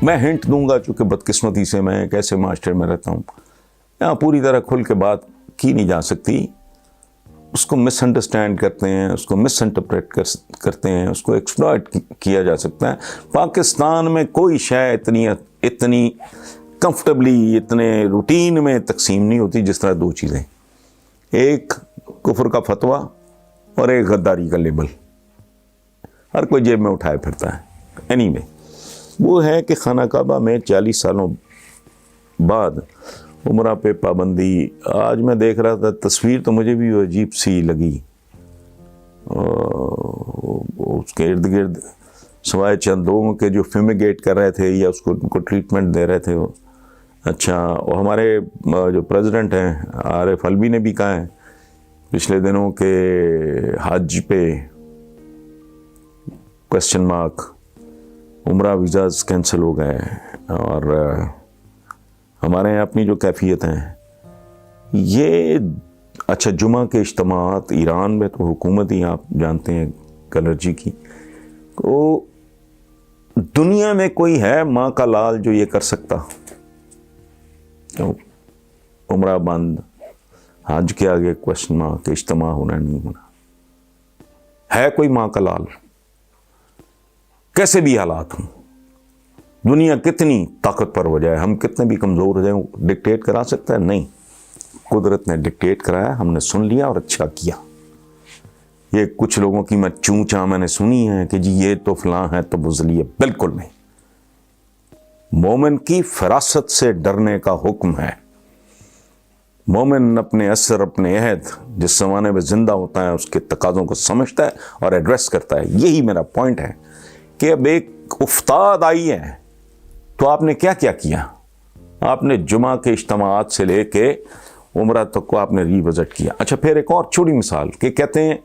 میں ہنٹ دوں گا، چونکہ بدقسمتی سے میں ایک ایسے معاشرے میں رہتا ہوں، یہاں پوری طرح کھل کے بات کی نہیں جا سکتی. اس کو مس انڈرسٹینڈ کرتے ہیں، اس کو مس انٹرپریٹ کرتے ہیں، اس کو ایکسپلائٹ کیا جا سکتا ہے. پاکستان میں کوئی شے اتنی کمفرٹیبلی، اتنے روٹین میں تقسیم نہیں ہوتی جس طرح دو چیزیں، ایک کفر کا فتویٰ اور ایک غداری کا لیبل. ہر کوئی جیب میں اٹھائے پھرتا ہے. اینی وے، وہ ہے کہ خانہ کعبہ میں 40 سالوں بعد عمرہ پہ پابندی. آج میں دیکھ رہا تھا تصویر، تو مجھے بھی عجیب سی لگی. اس کے ارد گرد سوائے چند لوگوں کے جو فیمیگیٹ کر رہے تھے یا اس کو ٹریٹمنٹ دے رہے تھے، وہ اچھا. اور ہمارے جو پریزیڈنٹ ہیں عارف الوی نے بھی کہا ہے پچھلے دنوں کہ حج پہ کوسچن مارک، عمرہ ویزاز کینسل ہو گئے. اور ہمارے یہاں اپنی جو کیفیت ہیں یہ اچھا. جمعہ کے اجتماعات ایران میں تو حکومت ہی آپ جانتے ہیں کلرجی کی، تو دنیا میں کوئی ہے ماں کا لال جو یہ کر سکتا؟ عمرہ بند، حج کے آگے کوسچن مارک، اجتماع ہونا نہیں ہونا. ہے کوئی ماں کا لال؟ کیسے بھی حالات ہوں، دنیا کتنی طاقتور ہو جائے، ہم کتنے بھی کمزور ہو جائیں، ڈکٹیٹ کرا سکتا ہے؟ نہیں. قدرت نے ڈکٹیٹ کرایا، ہم نے سن لیا اور اچھا کیا. یہ کچھ لوگوں کی میں چونچاں میں نے سنی ہے کہ جی یہ تو فلاں ہے تو بزدلی ہے. بالکل نہیں. مومن کی فراست سے ڈرنے کا حکم ہے. مومن اپنے اثر، اپنے عہد جس زمانے میں زندہ ہوتا ہے اس کے تقاضوں کو سمجھتا ہے اور ایڈریس کرتا ہے. یہی میرا پوائنٹ ہے کہ اب ایک افتاد آئی ہے تو آپ نے کیا کیا؟ آپ نے جمعہ کے اجتماعات سے لے کے عمرہ تک کو آپ نے ری وزٹ کیا. اچھا، پھر ایک اور چھوٹی مثال کہ کہتے ہیں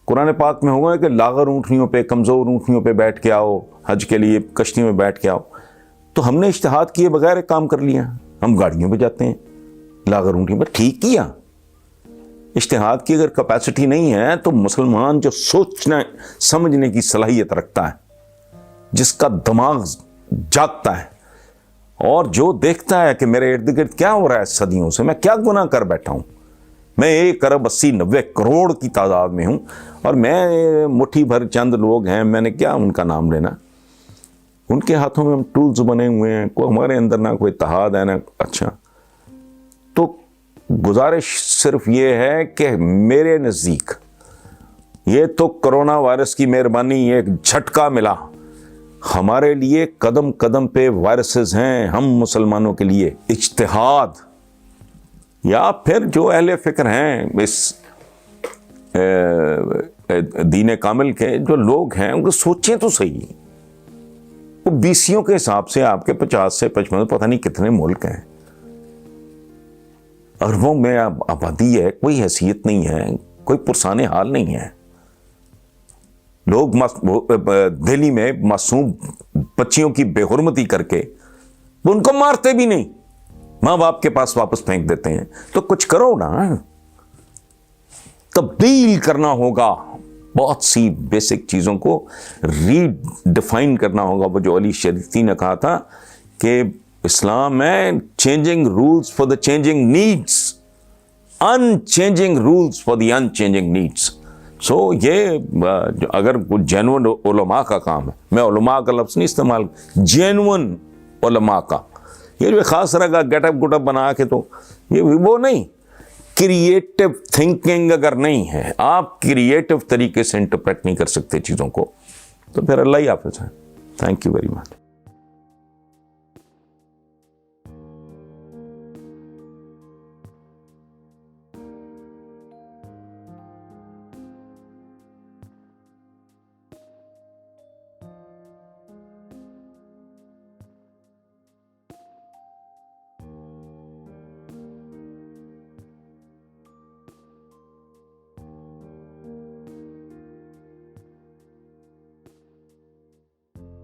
قرآن پاک میں ہوگا کہ لاغر اونٹنیوں پہ، کمزور اونٹنیوں پہ بیٹھ کے آؤ، حج کے لیے کشتیوں میں بیٹھ کے آؤ. تو ہم نے اجتہاد کیے بغیر ایک کام کر لیا، ہم گاڑیوں پہ جاتے ہیں لاغر اونٹنیوں پہ. ٹھیک کیا. اجتہاد کی اگر کیپیسٹی نہیں ہے تو مسلمان جو سوچنا سمجھنے کی صلاحیت رکھتا ہے، جس کا دماغ جاگتا ہے اور جو دیکھتا ہے کہ میرے ارد گرد کیا ہو رہا ہے صدیوں سے، میں کیا گناہ کر بیٹھا ہوں، میں 1 ارب 80 90 کروڑ کی تعداد میں ہوں اور میں مٹھی بھر چند لوگ ہیں، میں نے کیا ان کا نام لینا. ان کے ہاتھوں میں ہم ٹولز بنے ہوئے ہیں، کوئی ہمارے اندر نہ کوئی اتحاد ہے نہ. اچھا، تو گزارش صرف یہ ہے کہ میرے نزدیک یہ تو کرونا وائرس کی مہربانی، ایک جھٹکا ملا ہمارے لیے. قدم قدم پہ وائرسز ہیں. ہم مسلمانوں کے لیے اجتہاد، یا پھر جو اہل فکر ہیں اس دین کامل کے جو لوگ ہیں، ان کو سوچیں تو صحیح. وہ 20 کے حساب سے آپ کے 50 سے 55 پتہ نہیں کتنے ملک ہیں، اربوں میں آبادی ہے، کوئی حیثیت نہیں ہے، کوئی پرسان حال نہیں ہے. لوگ دہلی میں معصوم بچیوں کی بے حرمتی کر کے وہ ان کو مارتے بھی نہیں، ماں باپ کے پاس واپس پھینک دیتے ہیں. تو کچھ کرو نا، تبدیل کرنا ہوگا. بہت سی بیسک چیزوں کو ری ڈیفائن کرنا ہوگا. وہ جو علی شریعتی نے کہا تھا کہ اسلام میں changing rules for the changing needs, unchanging rules for the unchanging needs. So یہ اگر کوئی جینون علماء کا کام ہے، میں علماء کا لفظ نہیں استعمال، جینون علماء کا، یہ جو خاص طرح کا گیٹ اپ بنا کے، تو یہ وہ نہیں. کریٹو تھنکنگ اگر نہیں ہے، آپ کریٹو طریقے سے انٹرپریٹ نہیں کر سکتے چیزوں کو، تو پھر اللہ ہی حافظ ہے. Thank you very much.